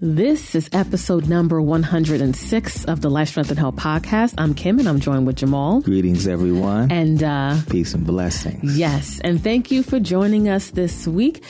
This is episode number 106 of the Life, Strength, and Health podcast. I'm Kim, and I'm joined with Jamal. Greetings, everyone. And peace and blessings. Yes, and thank you for joining us this week.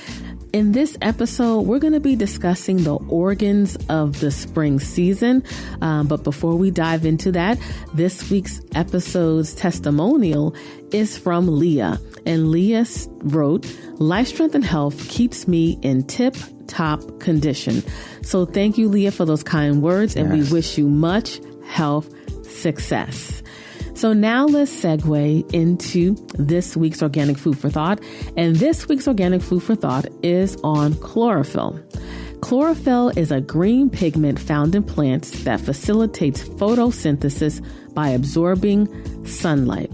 In this episode, we're going to be discussing the organs of the spring season. But before we dive into that, this week's episode's testimonial is from Leah. And Leah wrote, "Life, Strength, and Health keeps me in tip-top condition." So thank you, Leah, for those kind words. And we wish you much health success. So now let's segue into this week's organic food for thought. And this week's organic food for thought is on chlorophyll. Chlorophyll is a green pigment found in plants that facilitates photosynthesis by absorbing sunlight.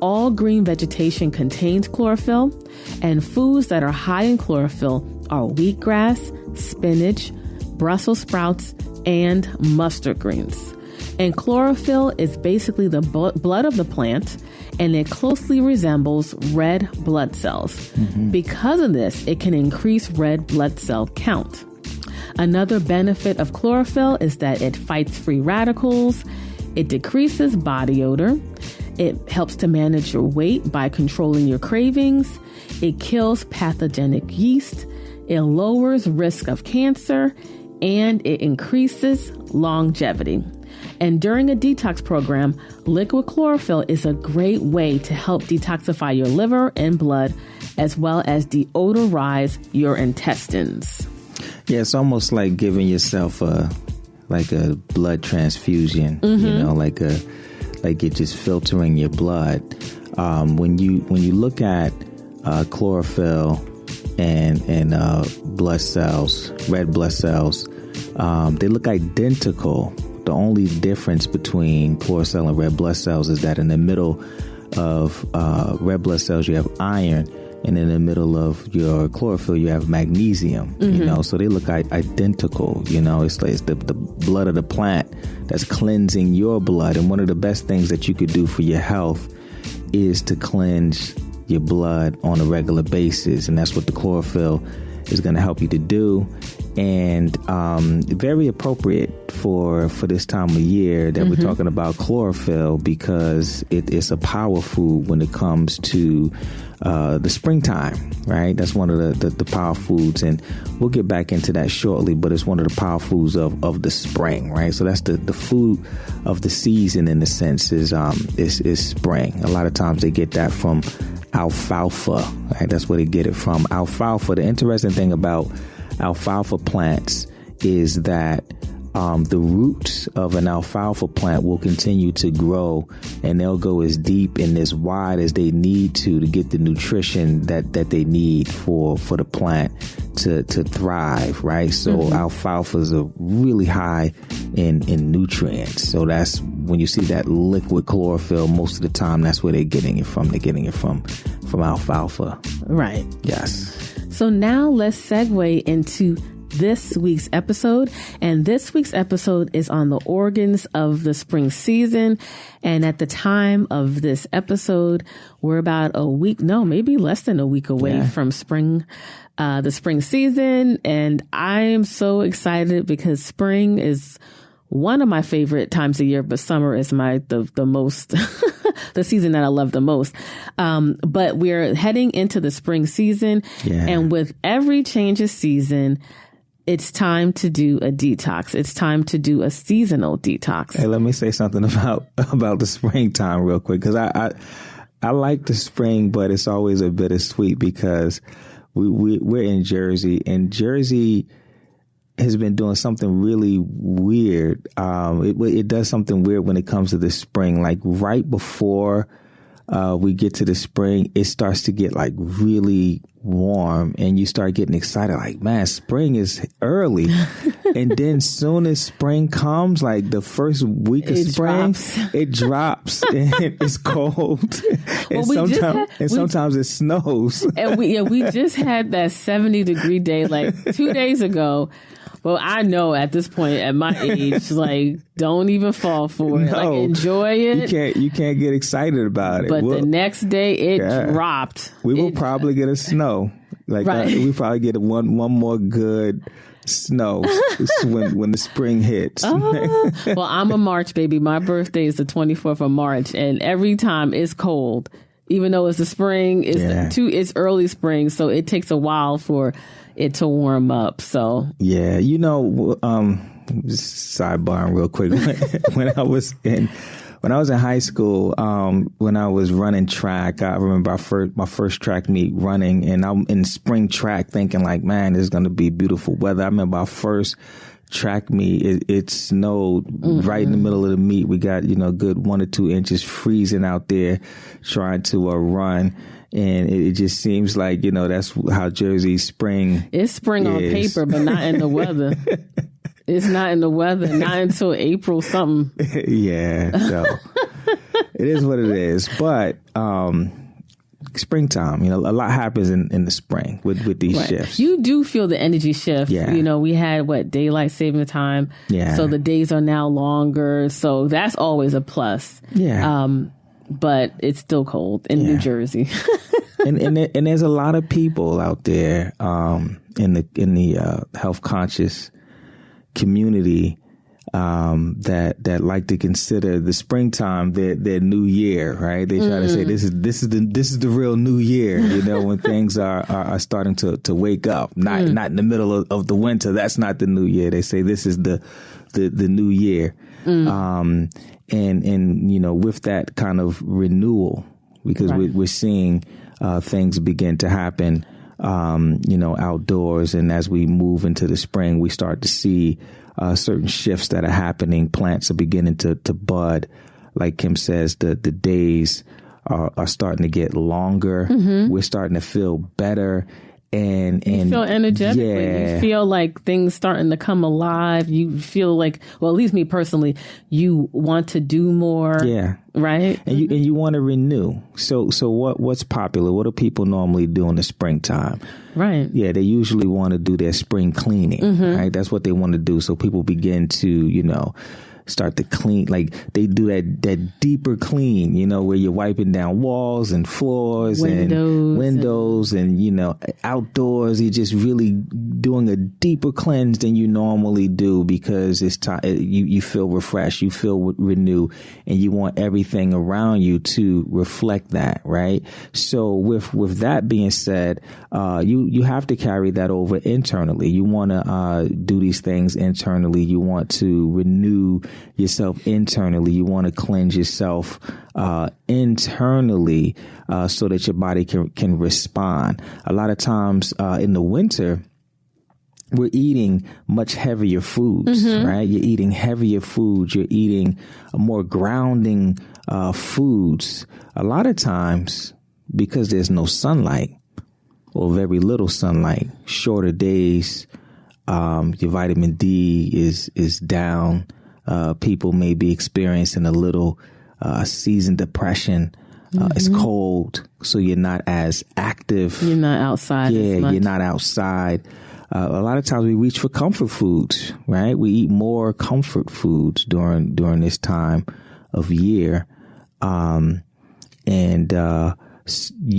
All green vegetation contains chlorophyll, and foods that are high in chlorophyll are wheatgrass, spinach, Brussels sprouts, and mustard greens. And chlorophyll is basically the blood of the plant, and it closely resembles red blood cells. Because of this, it can increase red blood cell count. Another benefit of chlorophyll is that it fights free radicals, it decreases body odor, it helps to manage your weight by controlling your cravings, it kills pathogenic yeast, it lowers risk of cancer, and it increases longevity. And during a detox program, liquid chlorophyll is a great way to help detoxify your liver and blood, as well as deodorize your intestines. Yeah, it's almost like giving yourself a blood transfusion. You know, like it just filtering your blood. When you look at chlorophyll and blood cells, red blood cells, they look identical. The only difference between chlorophyll and red blood cells is that in the middle of red blood cells you have iron, and in the middle of your chlorophyll you have magnesium. You know, so they look identical. You know, it's the blood of the plant that's cleansing your blood. And one of the best things that you could do for your health is to cleanse your blood on a regular basis, and that's what the chlorophyll is going to help you to do. And very appropriate for this time of year that we're talking about chlorophyll, because it's a power food when it comes to the springtime, right? That's one of the power foods, and we'll get back into that shortly, but it's one of the power foods of the spring, right? So that's the food of the season in a sense is spring. A lot of times they get that from alfalfa, right? That's where they get it from. Alfalfa. The interesting thing about alfalfa plants is that the roots of an alfalfa plant will continue to grow, and they'll go as deep and as wide as they need to get the nutrition that they need for the plant to thrive, right? So alfalfas are really high in nutrients. So that's when you see that liquid chlorophyll, most of the time that's where they're getting it from. They're getting it from alfalfa. Right. Yes. So now let's segue into this week's episode. And this week's episode is on the organs of the spring season. And at the time of this episode, we're about maybe less than a week away from the spring season. And I am so excited because spring is one of my favorite times of year, but summer is the most, the season that I love the most. But we're heading into the spring season. Yeah. And with every change of season, it's time to do a detox. It's time to do a seasonal detox. Hey, let me say something about the springtime real quick, because I like the spring, but it's always a bittersweet because we're in Jersey, and Jersey has been doing something really weird. It does something weird when it comes to the spring. Like right before we get to the spring, it starts to get like really warm, and you start getting excited. Like, man, spring is early. And then soon as spring comes, like the first week of spring, it drops and it's cold. And sometimes it snows. And we just had that 70-degree day like 2 days ago. Well, I know at this point at my age, like, don't even fall for it. Like, enjoy it. You can't get excited about it. But the next day it dropped. We will probably get a snow. Like Right. we probably get one more good snow when the spring hits. Well, I'm a March baby. My birthday is the 24th of March, and every time it's cold, even though it's the spring, it's early spring, so it takes a while for it to warm up. So yeah, sidebar real quick. When I was in high school, when I was running track, I remember my first track meet running, and I'm in spring track thinking like, man, this is going to be beautiful weather. I remember our first track meet, it snowed right in the middle of the meet. We got, good 1 or 2 inches freezing out there trying to run. And it just seems like, that's how Jersey's spring it's spring on paper, but not in the weather. It's not in the weather, not until April something. Yeah, so it is what it is. But springtime, a lot happens in the spring with these shifts. You do feel the energy shift. Yeah. We had daylight saving time. Yeah. So the days are now longer. So that's always a plus. Yeah. But it's still cold in New Jersey. and there's a lot of people out there in the health conscious community that like to consider the springtime their new year, right? They try to say this is the real new year, when things are starting to wake up, not in the middle of the winter. That's not the new year. They say this is the new year. And with that kind of renewal, because we're seeing things begin to happen outdoors, and as we move into the spring, we start to see certain shifts that are happening. Plants are beginning to bud. Like Kim says, the days are starting to get longer. We're starting to feel better. And you feel energetic. Yeah. You feel like things starting to come alive. You feel like, well, at least me personally, you want to do more. Yeah. Right. And you want to renew. So what's popular? What do people normally do in the springtime? Right. Yeah. They usually want to do their spring cleaning. Right. That's what they want to do. So people begin to, start to clean, like they do that deeper clean, where you're wiping down walls and floors and windows and outdoors. You're just really doing a deeper cleanse than you normally do, because it's time. You feel refreshed, you feel renewed, and you want everything around you to reflect that, right? So with that being said, you have to carry that over internally. You want to do these things internally. You want to renew yourself internally. You want to cleanse yourself internally so that your body can respond. A lot of times in the winter, we're eating much heavier foods, right? You're eating heavier foods. You're eating more grounding foods. A lot of times, because there's no sunlight or very little sunlight, shorter days, your vitamin D is down. People may be experiencing a little season depression. It's cold, so you're not as active. You're not outside. Yeah, as much. you're not outside. A lot of times we reach for comfort foods, right? We eat more comfort foods during this time of year, and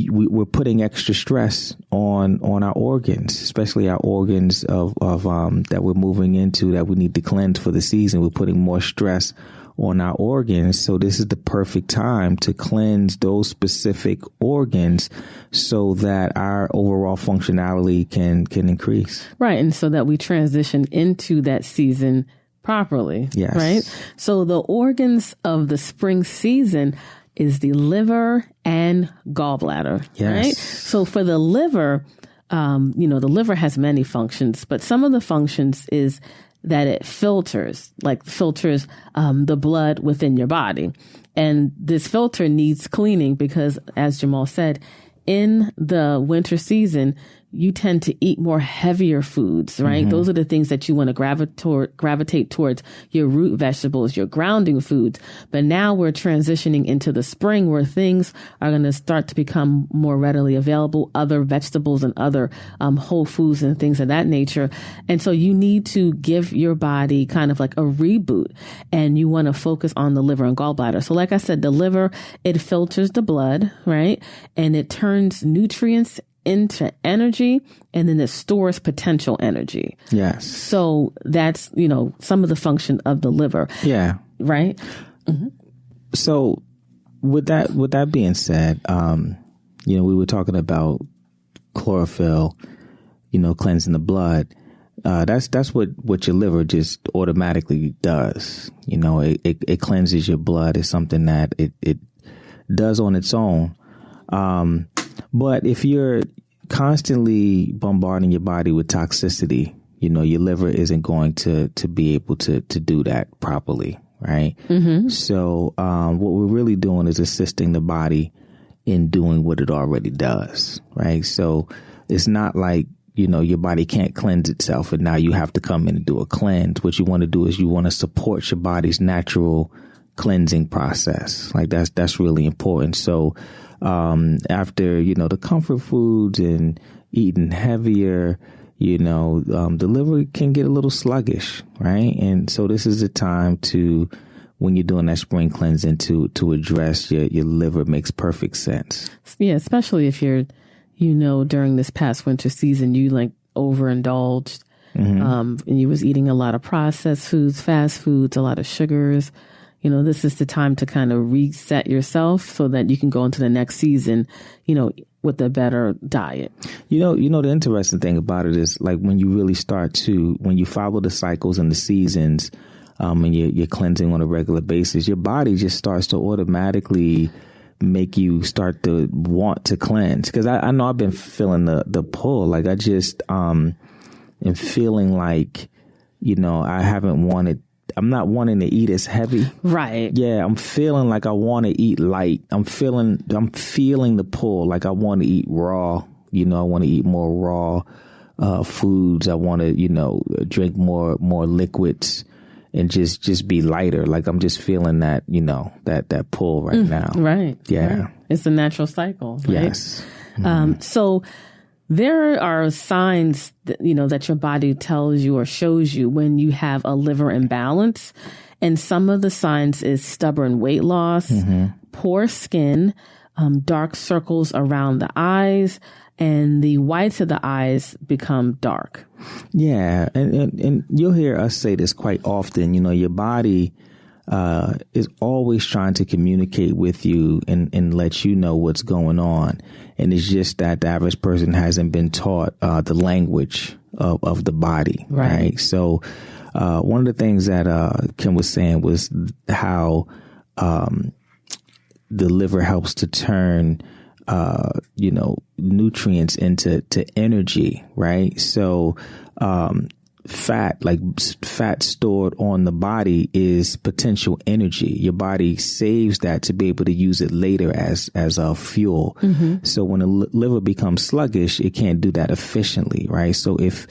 we're putting extra stress on our organs, especially our organs of that we're moving into, that we need to cleanse for the season. We're putting more stress on our organs. So this is the perfect time to cleanse those specific organs so that our overall functionality can increase. Right. And so that we transition into that season properly. Yes. Right. So the organs of the spring season is the liver and gallbladder. Yes. Right. So for the liver, the liver has many functions, but some of the functions is that it filters the blood within your body. And this filter needs cleaning because, as Jamal said, in the winter season, you tend to eat more heavier foods, right? Those are the things that you want to gravitate towards, your root vegetables, your grounding foods. But now we're transitioning into the spring where things are going to start to become more readily available, other vegetables and other whole foods and things of that nature. And so you need to give your body kind of like a reboot, and you want to focus on the liver and gallbladder. So like I said, the liver, it filters the blood, right? And it turns nutrients into energy, and then it stores potential energy. Yes. So that's, you know, some of the function of the liver. Yeah. Right. Mm-hmm. So with that being said, you know, we were talking about chlorophyll, you know, cleansing the blood. That's what your liver just automatically does. You know, it cleanses your blood. It's something that it does on its own. But if you're constantly bombarding your body with toxicity, you know, your liver isn't going to be able to do that properly. Right. Mm-hmm. So what we're really doing is assisting the body in doing what it already does. Right. So it's not like, you know, your body can't cleanse itself and now you have to come in and do a cleanse. What you want to do is you want to support your body's natural cleansing process. Like that's really important. So after, you know, the comfort foods and eating heavier, you know, the liver can get a little sluggish. Right. And so this is the time to, when you're doing that spring cleansing, to address your liver. Makes perfect sense. Yeah. Especially if you're, you know, during this past winter season, you like overindulged, and you was eating a lot of processed foods, fast foods, a lot of sugars. You know, this is the time to kind of reset yourself so that you can go into the next season, you know, with a better diet. You know, the interesting thing about it is like when you really start to, when you follow the cycles and the seasons, and you're cleansing on a regular basis, your body just starts to automatically make you start to want to cleanse. Because I know I've been feeling the pull. Like I just am feeling like, you know, I'm not wanting to eat as heavy. Right. Yeah, I'm feeling like I want to eat light. I'm feeling the pull. Like I want to eat raw. You know, I want to eat more raw foods. I want to, you know, drink more liquids and just be lighter. Like I'm just feeling that, you know, that pull right now. Right. Yeah. Right. It's a natural cycle. Right? Yes. So there are signs that, you know, that your body tells you or shows you when you have a liver imbalance. And some of the signs is stubborn weight loss, poor skin, dark circles around the eyes, and the whites of the eyes become dark. Yeah. And you'll hear us say this quite often. You know, your body is always trying to communicate with you and let you know what's going on. And it's just that the average person hasn't been taught the language of the body. Right. So one of the things that Kim was saying was how the liver helps to turn you know, nutrients into energy. Right. So fat stored on the body is potential energy. Your body saves that to be able to use it later as a fuel. So when the liver becomes sluggish, it can't do that efficiently. Right. So if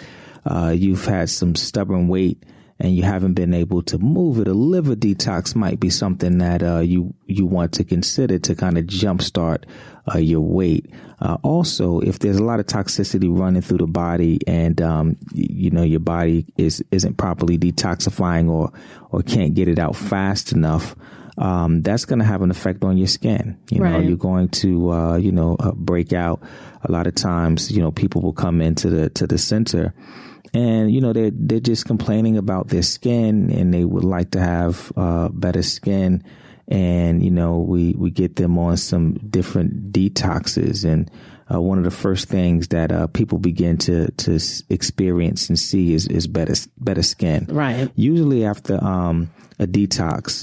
you've had some stubborn weight and you haven't been able to move it, a liver detox might be something that you want to consider to kind of jumpstart your weight. Also, if there's a lot of toxicity running through the body and you know, your body isn't properly detoxifying or can't get it out fast enough, that's going to have an effect on your skin. You know, you're going to you know, break out. A lot of times, you know, people will come into the center. And, you know, they're just complaining about their skin and they would like to have better skin. And, you know, we get them on some different detoxes. And one of the first things that people begin to experience and see is better skin. Right. Usually after a detox,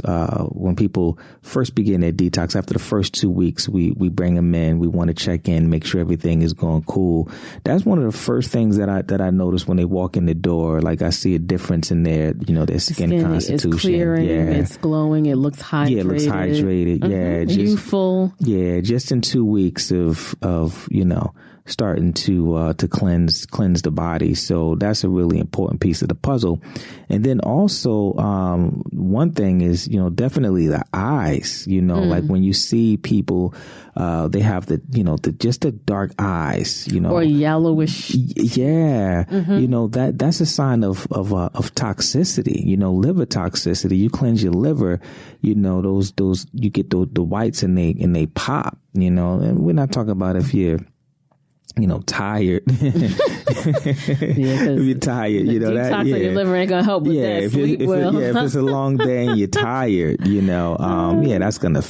when people first begin their detox, after the first 2 weeks, we bring them in. We want to check in, make sure everything is going cool. That's one of the first things that I notice when they walk in the door. Like I see a difference in their, you know, their skin constitution. It's clearing, it's glowing, it looks hydrated. Yeah, it looks hydrated. Yeah, just youthful. Yeah, just in 2 weeks of you know, starting to cleanse the body. So that's a really important piece of the puzzle. And then also, one thing is, you know, definitely the eyes, you know, like when you see people, they have just the dark eyes, you know, or yellowish. Yeah. You know, that's a sign of toxicity, you know, liver toxicity. You cleanse your liver, you know, those, you get the whites and they pop, you know, and we're not talking about if you're tired. If you're tired, detox that. Yeah. Your liver ain't gonna help with that. If it's a long day and you're tired, that's gonna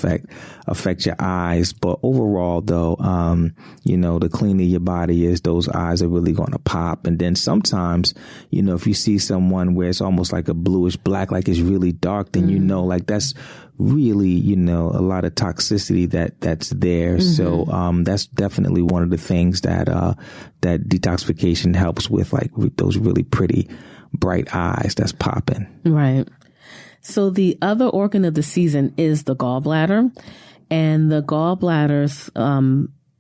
affect your eyes. But overall, though, the cleaner your body is, those eyes are really gonna pop. And then sometimes, if you see someone where it's almost like a bluish black, like it's really dark, then like that's really, a lot of toxicity that's there. So that's definitely one of the things that detoxification helps with, like with those really pretty bright eyes that's popping. Right. So the other organ of the season is the gallbladder, and the gallbladder's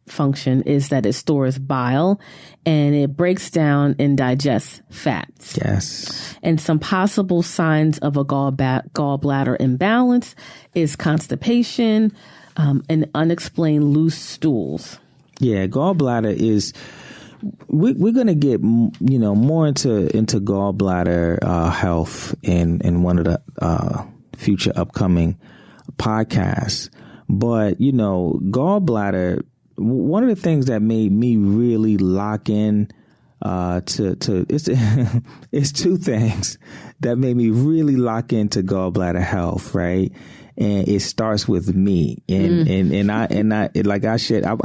function is that it stores bile and it breaks down and digests fats. Yes. And some possible signs of a gallbladder imbalance is constipation and unexplained loose stools. Yeah, gallbladder is. We're going to get more into gallbladder health in one of the future upcoming podcasts. But gallbladder. One of the things that made me really lock in to it's two things that made me really lock into gallbladder health, right? And it starts with me, and I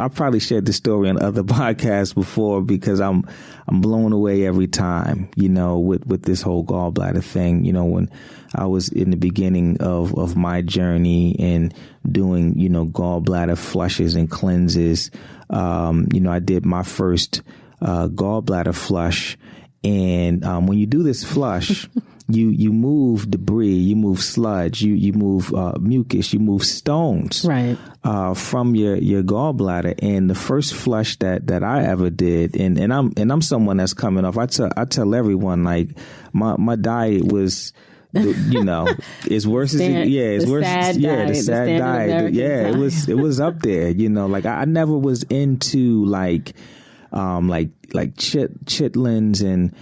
probably shared the story on other podcasts before, because I'm blown away every time, with this whole gallbladder thing. When I was in the beginning of my journey and doing, gallbladder flushes and cleanses, I did my first gallbladder flush, and when you do this flush. You move debris, you move sludge, you move mucus, you move stones, right, from your gallbladder. And the first flush that I ever did, and I'm someone that's coming off. I tell everyone, like my diet was, it's worse it's worse. The sad diet. It was up there. Like I never was into like chitlins and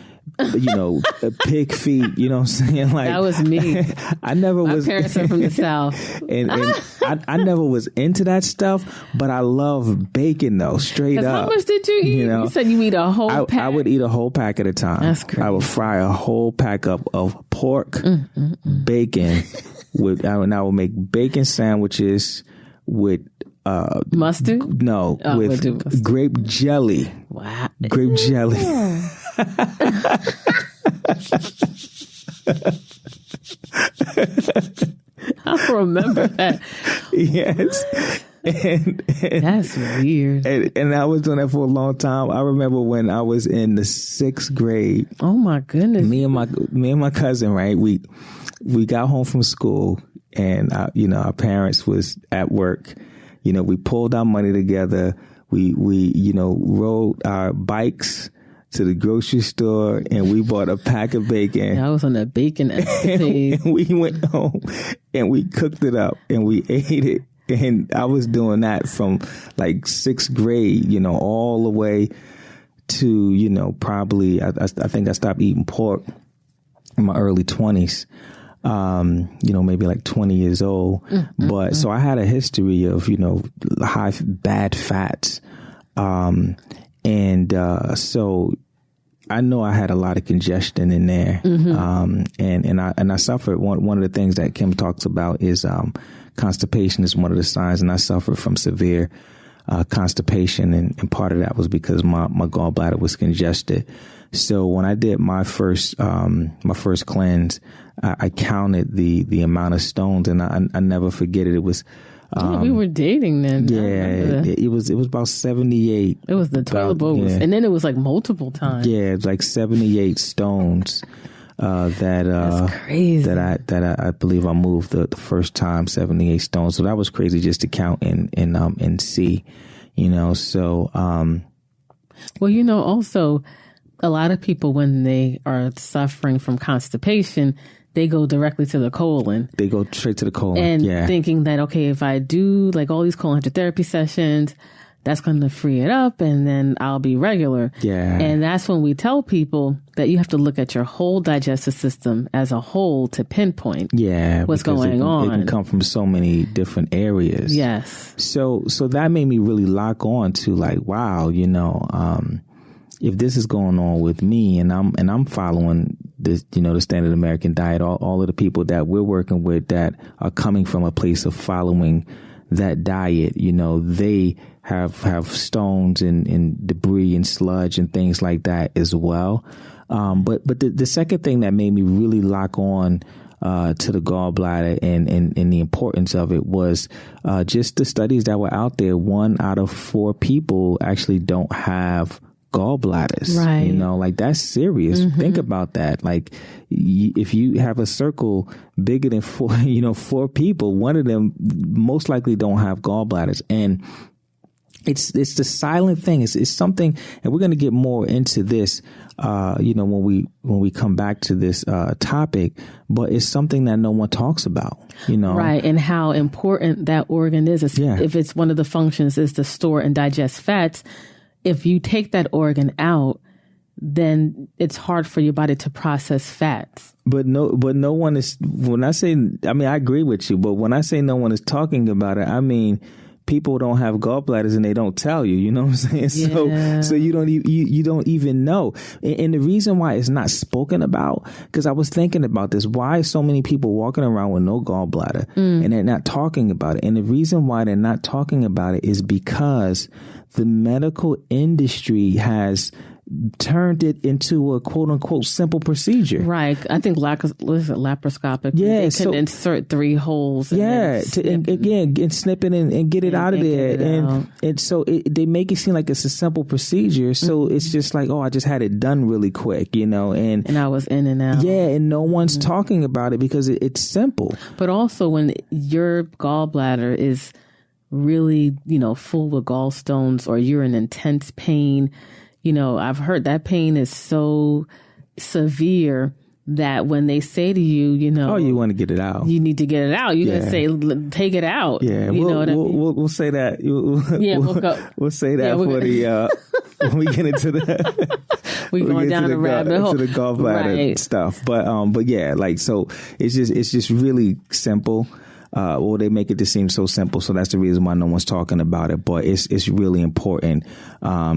pig feet, you know what I'm saying? Like that was me. I never was. My parents are from the South, and I never was into that stuff. But I love bacon though, straight up. How much did you eat? You said you eat a whole pack. I would eat a whole pack at a time. That's crazy. I would fry a whole pack up of pork, bacon. I would make bacon sandwiches with mustard. No, with grape jelly. Wow, grape jelly. I remember that. Yes. And that's weird. And I was doing that for a long time. I remember when I was in the 6th grade. Oh my goodness. Me and my cousin, right? We got home from school, and our parents was at work. We pulled our money together. We rode our bikes to the grocery store, and we bought a pack of bacon. I was on that bacon escapade. And we went home and we cooked it up and we ate it. And I was doing that from like 6th grade, all the way to, probably, I think I stopped eating pork in my early 20s. Maybe like 20 years old. But so I had a history of, bad fats. So I know I had a lot of congestion in there. And I suffered. One of the things that Kim talks about is, constipation is one of the signs. And I suffered from severe, constipation. And part of that was because my gallbladder was congested. So when I did my first cleanse, I counted the amount of stones, and I never forget it. It was, we were dating then. Yeah, it was about 78. It was the toilet bowl, and then it was like multiple times. Yeah, it was like 78 stones. That's crazy. That I believe I moved the first time, 78 stones. So that was crazy just to count and see, So, well, also, a lot of people, when they are suffering from constipation, they go directly to the colon. They go straight to the colon. And thinking that, okay, if I do like all these colon hydrotherapy sessions, that's going to free it up, and then I'll be regular. Yeah. And that's when we tell people that you have to look at your whole digestive system as a whole to pinpoint what's going on. It can come from so many different areas. Yes. So that made me really lock on to like, wow, if this is going on with me and I'm following this, the standard American diet, all of the people that we're working with that are coming from a place of following that diet, they have stones and debris and sludge and things like that as well. But the second thing that made me really lock on to the gallbladder and the importance of it was just the studies that were out there. 1 out of 4 people actually don't have gallbladders. Right. Like that's serious. Mm-hmm. Think about that. Like if you have a circle bigger than 4 people, one of them most likely don't have gallbladders. And it's the silent thing. It's something, and we're going to get more into this, when we come back to this topic. But it's something that no one talks about, Right, and how important that organ is. If it's one of the functions is to store and digest fats. If you take that organ out, then it's hard for your body to process fats. But no one is. When I say, I agree with you. But when I say no one is talking about it, I mean, people don't have gallbladders and they don't tell you, you know what I'm saying? Yeah. So you don't even know. And the reason why it's not spoken about, because I was thinking about this, why are so many people walking around with no gallbladder and they're not talking about it? And the reason why they're not talking about it is because the medical industry has turned it into a quote unquote simple procedure. Right. I think laparoscopic. Yeah. They can insert 3 holes. And snip it and get it out of there. And so they make it seem like it's a simple procedure. So it's just like, I just had it done really quick, and I was in and out. Yeah. And no one's talking about it because it's simple. But also when your gallbladder is really, full with gallstones, or you're in intense pain, I've heard that pain is so severe that when they say to you, you want to get it out. You need to get it out. You're going to say, take it out. Yeah. We'll say that. We'll say that for the, when we get into the, we're going down the rabbit hole. To the gallbladder stuff. But yeah, like, so it's just really simple. Or they make it to seem so simple. So that's the reason why no one's talking about it. But it's really important.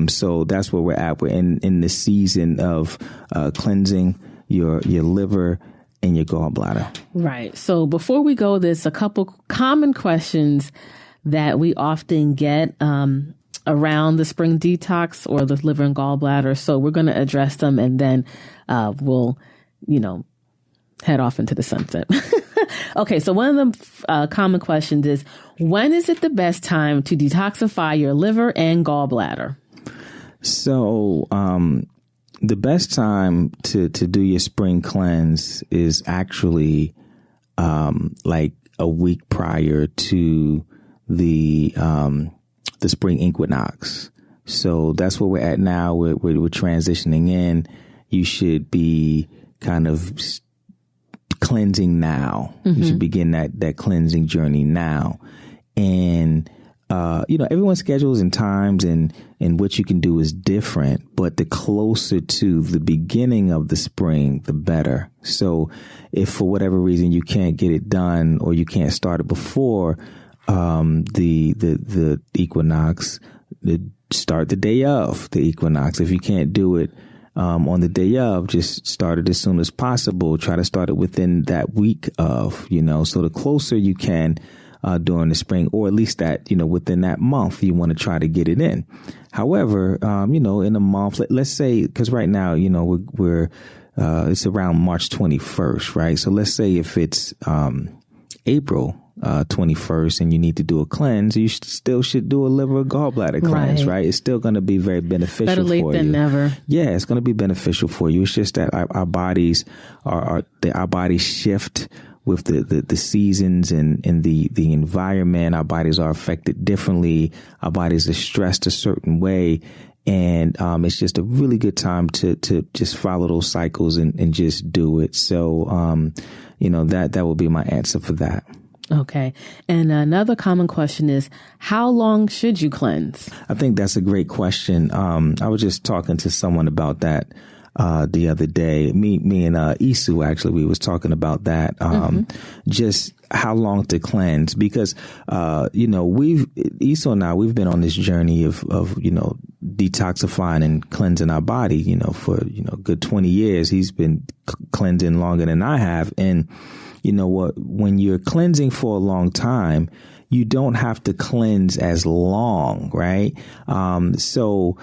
So that's where we're at. We're in the season of cleansing your liver and your gallbladder. Right. So before we go, there's a couple common questions that we often get around the spring detox or the liver and gallbladder. So we're going to address them, and then we'll, head off into the sunset. Okay, so one of the common questions is, when is it the best time to detoxify your liver and gallbladder? So the best time to do your spring cleanse is actually like a week prior to the spring equinox. So that's where we're at now. We're transitioning in. You should be kind of cleansing now. Mm-hmm. You should begin that cleansing journey now. And, everyone's schedules and times and what you can do is different, but the closer to the beginning of the spring, the better. So if for whatever reason you can't get it done or you can't start it before, the equinox, start the day of the equinox. If you can't do it, on the day of, just start it as soon as possible. Try to start it within that week of, so the closer you can during the spring, or at least that, within that month, you want to try to get it in. However, in a month, let's say, because right now, we're it's around March 21st, right? So let's say if it's April 21st and you need to do a cleanse, you still should do a liver or gallbladder cleanse, right? It's still going to be very beneficial for you. Better late than never. Yeah, it's going to be beneficial for you. It's just that our bodies our bodies shift with the seasons and the environment. Our bodies are affected differently. Our bodies are stressed a certain way. And it's just a really good time to just follow those cycles and just do it. So, that will be my answer for that. Okay. And another common question is, how long should you cleanse? I think that's a great question. I was just talking to someone about that the other day. Me and Isu, actually, we was talking about that. Just how long to cleanse, because Isu and I, we've been on this journey of detoxifying and cleansing our body, for a good 20 years. He's been cleansing longer than I have. And you know what, when you're cleansing for a long time, you don't have to cleanse as long, right? So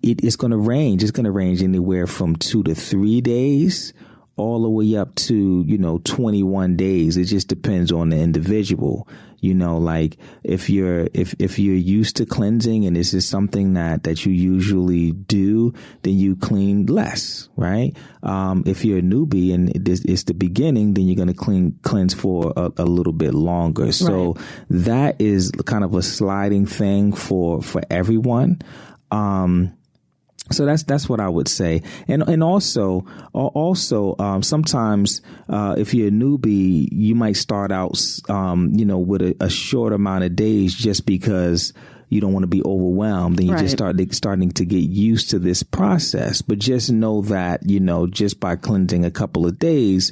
it's going to range. It's going to range anywhere from 2 to 3 days all the way up to, 21 days. It just depends on the individual. Like if you're used to cleansing and this is something that you usually do, then you clean less, right? If you're a newbie and it's the beginning, then you're going to cleanse for a little bit longer. So that is kind of a sliding thing for everyone. So that's what I would say. And also, sometimes, if you're a newbie, you might start out, with a short amount of days just because you don't want to be overwhelmed, and you just starting to get used to this process. But just know that, just by cleansing a couple of days,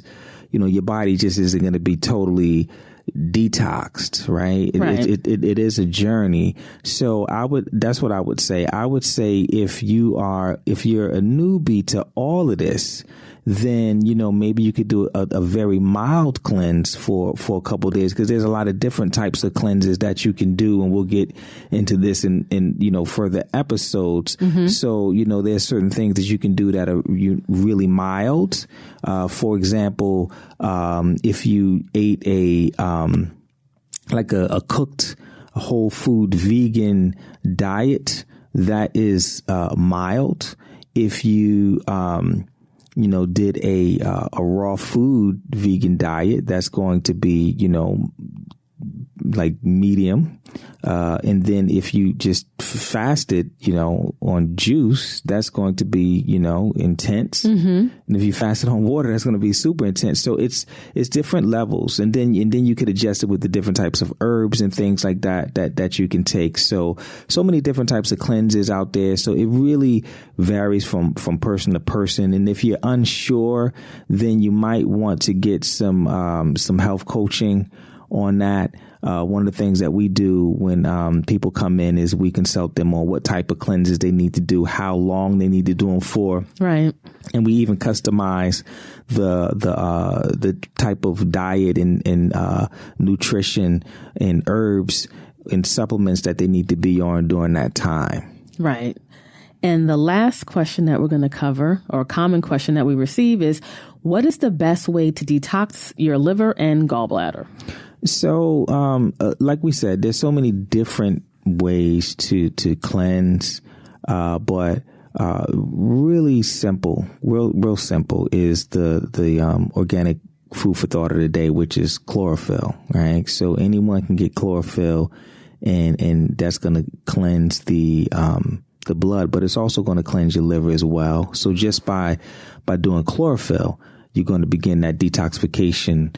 your body just isn't going to be totally detoxed, right? It is a journey. So that's what I would say. I would say if you're a newbie to all of this, then, maybe you could do a very mild cleanse for a couple of days, because there's a lot of different types of cleanses that you can do. And we'll get into this in further episodes. So, there's certain things that you can do that are really mild. For example, if you ate a cooked whole food vegan diet, that is mild. If you did a raw food vegan diet, that's going to be, like medium. And then if you just fasted, on juice, that's going to be, intense. And if you fasted on water, that's going to be super intense. So it's different levels. And then you could adjust it with the different types of herbs and things like that you can take. So many different types of cleanses out there. So it really varies from person to person. And if you're unsure, then you might want to get some health coaching on that. One of the things that we do when people come in is we consult them on what type of cleanses they need to do, how long they need to do them for. Right. And we even customize the type of diet and nutrition and herbs and supplements that they need to be on during that time. Right. And the last question that we're going to cover, or a common question that we receive, is what is the best way to detox your liver and gallbladder? So, like we said, there's so many different ways to cleanse, but really simple, real simple is the organic food for thought of the day, which is chlorophyll, right? So anyone can get chlorophyll, and that's going to cleanse the blood, but it's also going to cleanse your liver as well. So just by doing chlorophyll, you're going to begin that detoxification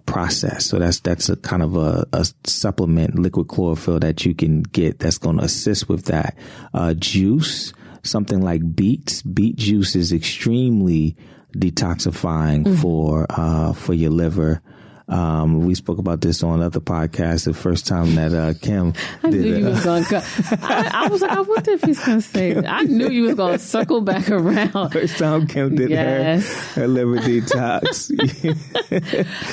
process. So that's a kind of a supplement, liquid chlorophyll that you can get that's going to assist with that. Juice, something like beet juice is extremely detoxifying for your liver. We spoke about this on other podcasts the first time that Kim I did knew you was going to I was like, I wonder if he's going to say it. I knew you was going to circle back around. First time Kim did her liver detox.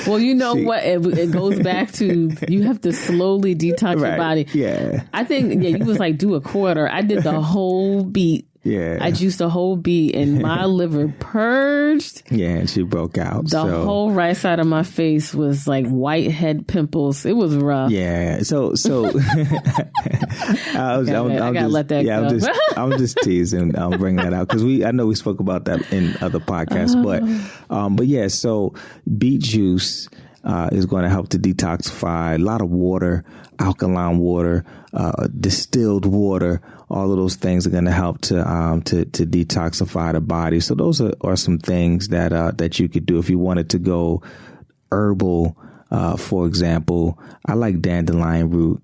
Well, you know what? It goes back to you have to slowly detox your body. Yeah. I think, you was like, do a quarter. I did the whole beet. Yeah. I juiced the whole beet and my liver purged. Yeah, and she broke out. The whole right side of my face was like whitehead pimples. It was rough. Yeah. So I gotta let that go. I'm just teasing. I'm bringing that out because I know we spoke about that in other podcasts, but yeah. So beet juice is going to help to detoxify. A lot of water, alkaline water, distilled water. All of those things are going to help to detoxify the body. So those are some things that you could do if you wanted to go herbal. For example, I like dandelion root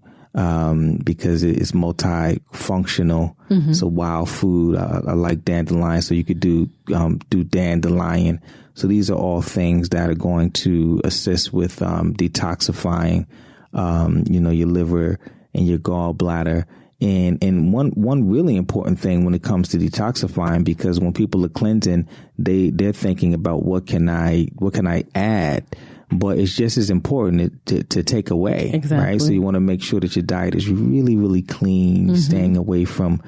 because it's multifunctional. It's a wild food. I like dandelion, so you could do dandelion. So these are all things that are going to assist with detoxifying, your liver and your gallbladder. And one really important thing when it comes to detoxifying, because when people are cleansing, they're thinking about what can I add, but it's just as important to take away. Exactly. Right? So you want to make sure that your diet is really, really clean, staying away from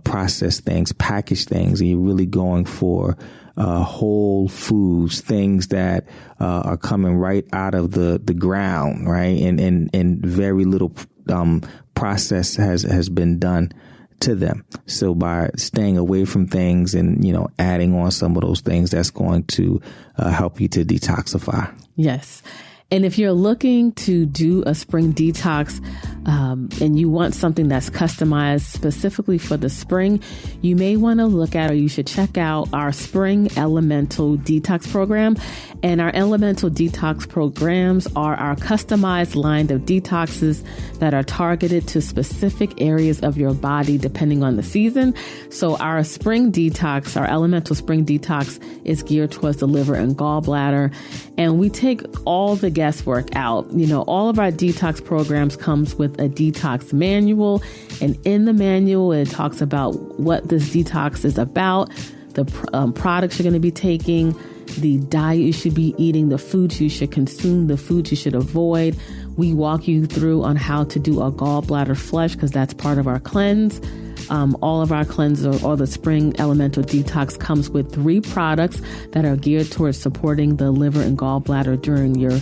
processed things, packaged things, and you're really going for whole foods, things that are coming right out of the ground, right? And very little process has been done to them. So by staying away from things and, adding on some of those things, that's going to help you to detoxify. Yes. And if you're looking to do a spring detox and you want something that's customized specifically for the spring, you may want to look at, or you should check out our Spring Elemental Detox Program. And our Elemental Detox programs are our customized line of detoxes that are targeted to specific areas of your body depending on the season. So our Spring Detox, our Elemental Spring Detox, is geared towards the liver and gallbladder. And we take all the guesswork out. All of our detox programs comes with a detox manual. And in the manual, it talks about what this detox is about, the products you're going to be taking, the diet you should be eating, the foods you should consume, the foods you should avoid. We walk you through on how to do a gallbladder flush, because that's part of our cleanse. All of our cleanses, or the Spring Elemental Detox, comes with 3 products that are geared towards supporting the liver and gallbladder during your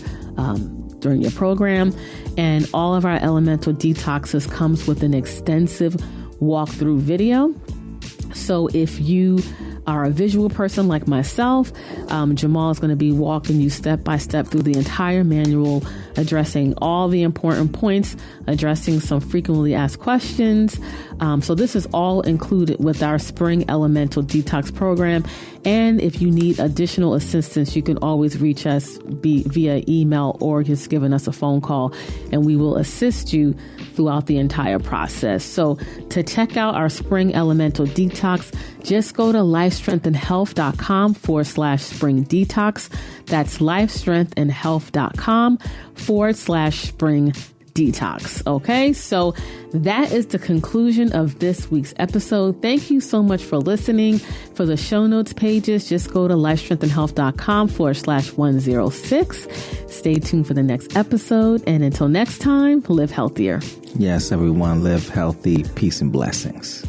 program. And all of our Elemental Detoxes comes with an extensive walkthrough video. So if you are a visual person like myself, Jamal is going to be walking you step by step through the entire manual, addressing all the important points, addressing some frequently asked questions. So this is all included with our Spring Elemental Detox program. And if you need additional assistance, you can always reach us via email or just giving us a phone call, and we will assist you throughout the entire process. So to check out our Spring Elemental Detox, just go to lifestrengthandhealth.com/spring detox. That's lifestrengthandhealth.com/spring detox. Okay, so that is the conclusion of this week's episode. Thank you so much for listening. For the show notes pages, just go to lifestrengthandhealth.com/106. Stay tuned for the next episode. And until next time, live healthier. Yes, everyone, live healthy. Peace and blessings.